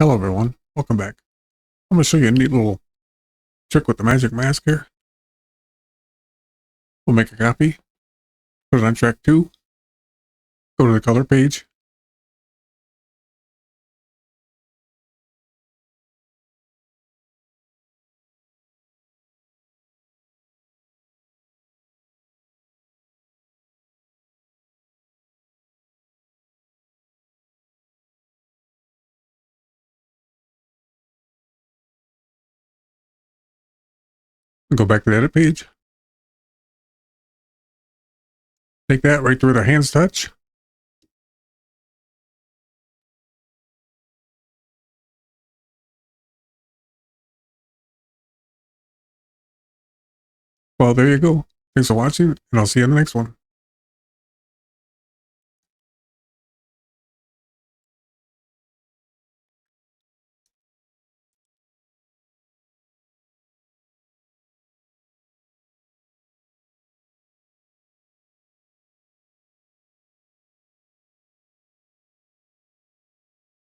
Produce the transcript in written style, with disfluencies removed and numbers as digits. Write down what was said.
Hello everyone, welcome back. I'm going to show you a neat little trick with the magic mask here. We'll make a copy, put it on track 2, go to the color page, and go back to the edit page. Take that right to where the hands touch. Well, there you go. Thanks for watching, and I'll see you in the next one.